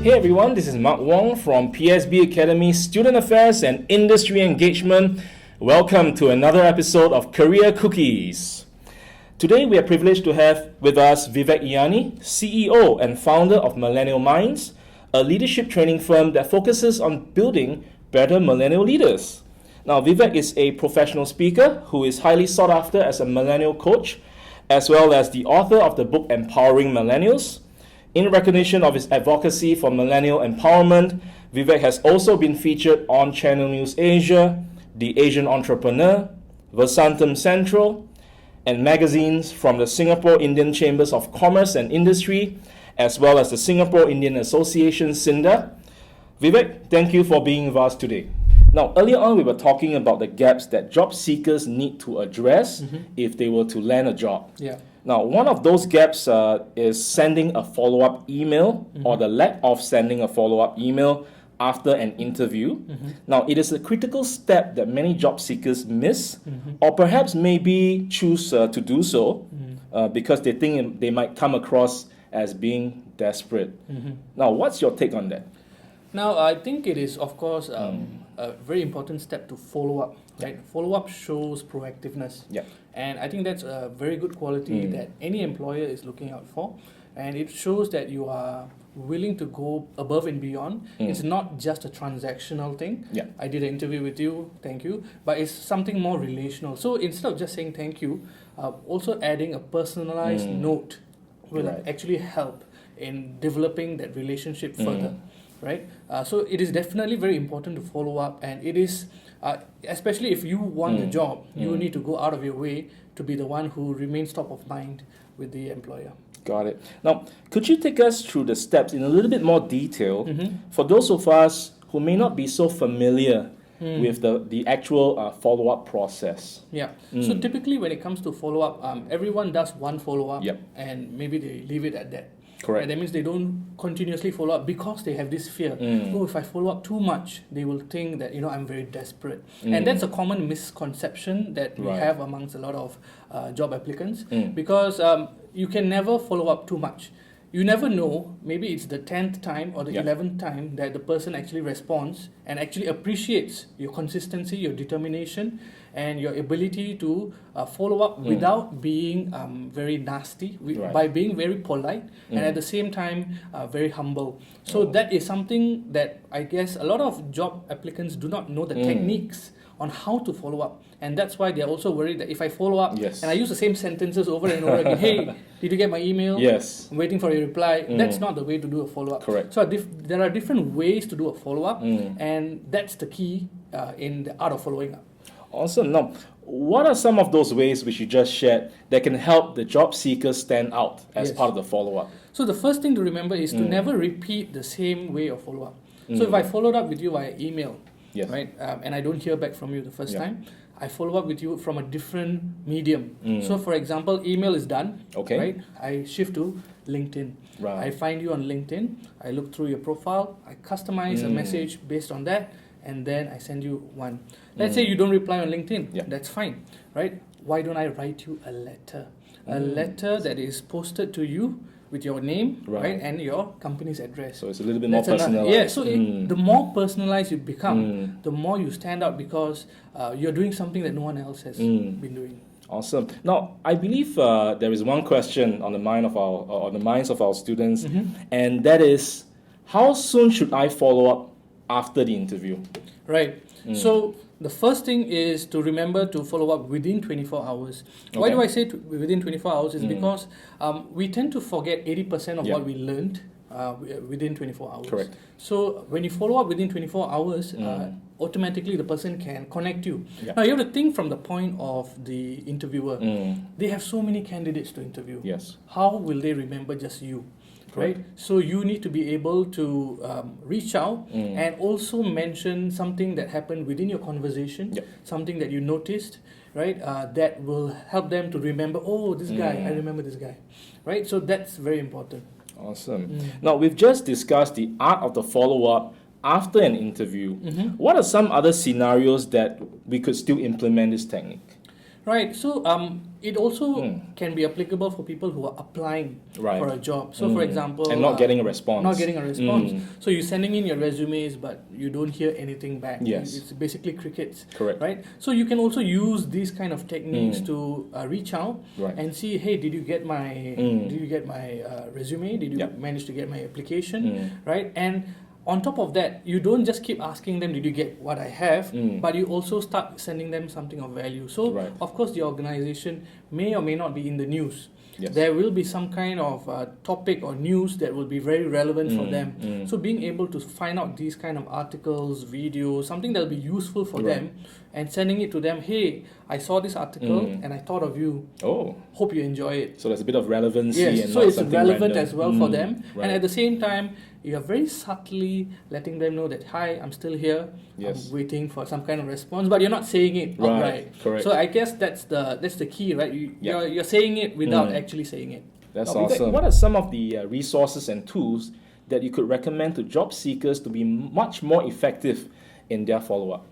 Hey everyone, this is Mark Wong from PSB Academy Student Affairs and Industry Engagement. Welcome to another episode of Career Cookies. Today we are privileged to have with us Vivek Iyyani, CEO and founder of Millennial Minds, a leadership training firm that focuses on building better millennial leaders. Now, Vivek is a professional speaker who is highly sought after as a millennial coach, as well as the author of the book Empowering Millennials. In recognition of his advocacy for millennial empowerment, Vivek has also been featured on Channel News Asia, The Asian Entrepreneur, Vasantham Central, and magazines from the Singapore Indian Chambers of Commerce and Industry, as well as the Singapore Indian Association, SINDA. Vivek, thank you for being with us today. Now, earlier on, we were talking about the gaps that job seekers need to address if they were to land a job. Yeah. Now, one of those gaps is sending a follow-up email or the lack of sending a follow-up email after an interview. Now, it is a critical step that many job seekers miss or perhaps maybe choose to do so because they think they might come across as being desperate. Now, what's your take on that? Now, I think it is, of course, a very important step to follow up. Right? Follow-up shows proactiveness. Yeah. And I think that's a very good quality that any employer is looking out for. And it shows that you are willing to go above and beyond. It's not just a transactional thing. Yeah. I did an interview with you, thank you. But it's something more relational. So instead of just saying thank you, also adding a personalized note will actually help in developing that relationship further. Right? So it is definitely very important to follow up, and it is, especially if you want the job, you need to go out of your way to be the one who remains top of mind with the employer. Got it. Now, could you take us through the steps in a little bit more detail for those of us who may not be so familiar with the actual follow-up process? Yeah. So typically when it comes to follow-up, everyone does one follow-up Yep. and maybe they leave it at that. Correct. And that means they don't continuously follow up because they have this fear. Oh, if I follow up too much, they will think that, I'm very desperate. And that's a common misconception that we have amongst a lot of job applicants because you can never follow up too much. You never know, maybe it's the 10th time or the 11th time that the person actually responds and actually appreciates your consistency, your determination, and your ability to follow up without being very nasty, by being very polite and at the same time very humble. So that is something that I guess a lot of job applicants do not know the techniques on how to follow up. And that's why they're also worried that if I follow up and I use the same sentences over and over again, hey, did you get my email? Yes. I'm waiting for your reply. That's not the way to do a follow-up. Correct. So there are different ways to do a follow-up, and that's the key in the art of following up. Awesome. Now, what are some of those ways which you just shared that can help the job seekers stand out as part of the follow-up? So the first thing to remember is to never repeat the same way of follow-up. So if I followed up with you via email, right, and I don't hear back from you the first time, I follow up with you from a different medium. So for example, email is done, right? I shift to LinkedIn. Right. I find you on LinkedIn, I look through your profile, I customize a message based on that, and then I send you one. Let's say you don't reply on LinkedIn, that's fine, right? Why don't I write you a letter? A letter that is posted to you with your name, right, and your company's address. So it's a little bit more personalized. So the more personalized you become, the more you stand out because you're doing something that no one else has been doing. Awesome. Now, I believe there is one question on the minds of our students, and that is, how soon should I follow up after the interview? Right. So the first thing is to remember to follow up within 24 hours. Why do I say within 24 hours? Is because we tend to forget 80% of what we learned within 24 hours. Correct. So when you follow up within 24 hours, automatically the person can connect you. Now you have to think from the point of the interviewer. They have so many candidates to interview. Yes. How will they remember just you? Right, so you need to be able to reach out and also mention something that happened within your conversation, something that you noticed, right? That will help them to remember. Oh, this guy, I remember this guy, right? So that's very important. Awesome. Now we've just discussed the art of the follow-up after an interview. What are some other scenarios that we could still implement this technique? Right. So it also can be applicable for people who are applying for a job. So for example, and not getting a response. So you're sending in your resumes, but you don't hear anything back. Yes. It's basically crickets. Correct. Right. So you can also use these kind of techniques to reach out and see, hey, did you get my resume? Did you manage to get my application? Right. And on top of that, you don't just keep asking them, did you get what I have? But you also start sending them something of value. So, of course, the organization may or may not be in the news. Yes. There will be some kind of topic or news that will be very relevant for them. So being able to find out these kind of articles, videos, something that will be useful for them, and sending it to them, hey, I saw this article and I thought of you. Oh. Hope you enjoy it. So there's a bit of relevancy. Yes, and so not it's relevant random. as well for them. And at the same time, you are very subtly letting them know that, hi, I'm still here. Yes. I'm waiting for some kind of response, but you're not saying it outright. Correct. So I guess that's the key, right? You're saying it without actually saying it. That's awesome. What are some of the resources and tools that you could recommend to job seekers to be much more effective in their follow-up?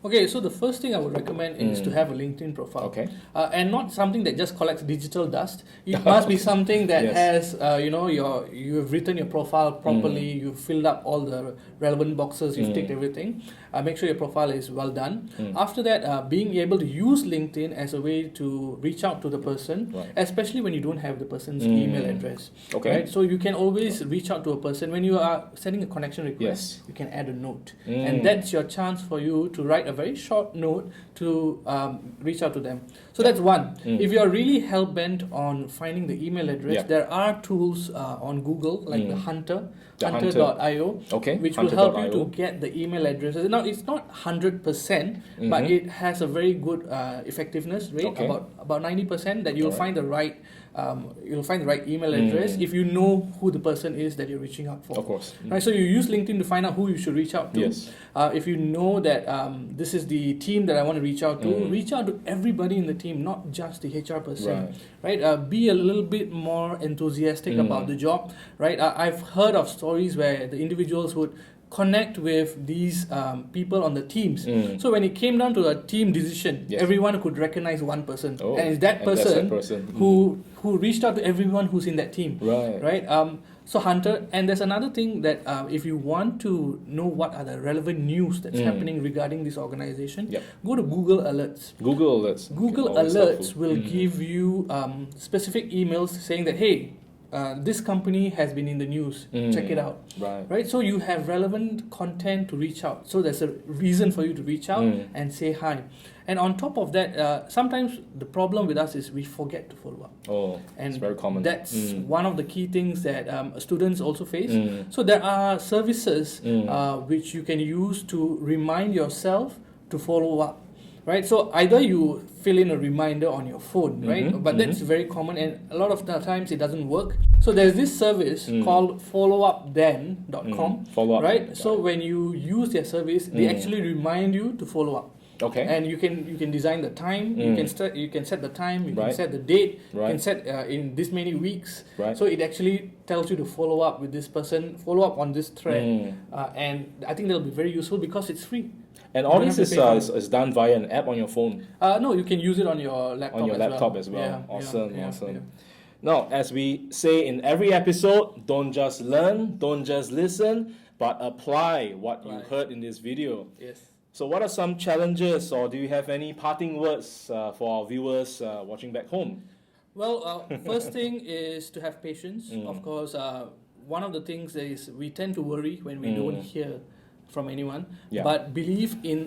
Okay, so the first thing I would recommend is to have a LinkedIn profile. Okay. And not something that just collects digital dust. It must be something that has, you've written your profile properly, you've filled up all the relevant boxes, you've ticked everything. Make sure your profile is well done. After that, being able to use LinkedIn as a way to reach out to the person, especially when you don't have the person's email address. Okay. Right? So you can always reach out to a person. When you are sending a connection request, you can add a note. And that's your chance for you to write a very short note to reach out to them. So that's one. If you're really hell-bent on finding the email address, there are tools on Google, like the Hunter.io, which will help you to get the email addresses. Now, it's not 100%, but it has a very good effectiveness rate, about 90%, that you'll find the right email address if you know who the person is that you're reaching out for. Of course. Right, so you use LinkedIn to find out who you should reach out to. Yes. If you know that this is the team that I want to reach out to, reach out to everybody in the team, not just the HR person. Right? Be a little bit more enthusiastic about the job. Right? I've heard of stories where the individuals would connect with these people on the teams. So when it came down to a team decision, everyone could recognize one person, and it's that person, who reached out to everyone who's in that team. Right. So Hunter, and there's another thing that if you want to know what are the relevant news that's happening regarding this organization, go to Google Alerts. Google Alerts will give you specific emails saying that, hey, this company has been in the news. Check it out. Right. So you have relevant content to reach out. So there's a reason for you to reach out and say hi. And on top of that, sometimes the problem with us is we forget to follow up. And it's very common. That's one of the key things that students also face. So there are services which you can use to remind yourself to follow up. Right, so either you fill in a reminder on your phone, right? But that's very common, and a lot of the times it doesn't work. So there's this service called followupthen.com, right? So when you use their service, they actually remind you to follow up. Okay. And you can design the time. You can set the time. You can set the date. You can set in this many weeks. So it actually tells you to follow up with this person, follow up on this thread, and I think that'll be very useful because it's free. And all this is done via an app on your phone? No, you can use it on your laptop as well. Yeah, awesome. Yeah. Now, as we say in every episode, don't just learn, don't just listen, but apply what you heard in this video. Yes. So what are some challenges, or do you have any parting words for our viewers watching back home? Well, first thing is to have patience. Of course, one of the things is we tend to worry when we don't hear from anyone, but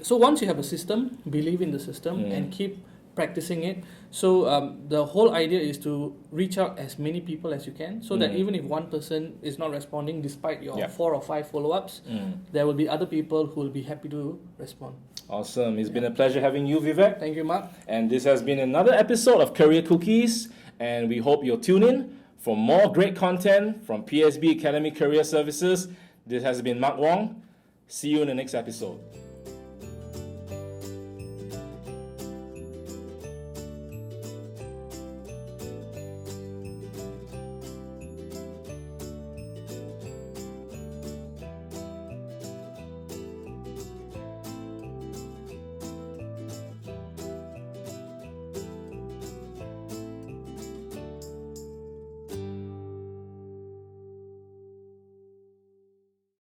so once you have a system, believe in the system and keep practicing it. So the whole idea is to reach out as many people as you can, so that even if one person is not responding despite your 4 or 5 follow-ups, there will be other people who will be happy to respond. Awesome. It's been a pleasure having you, Vivek. Thank you, Mark. And this has been another episode of Career Cookies, and we hope you'll tune in for more great content from PSB Academy Career Services. This has been Mark Wong. See you in the next episode.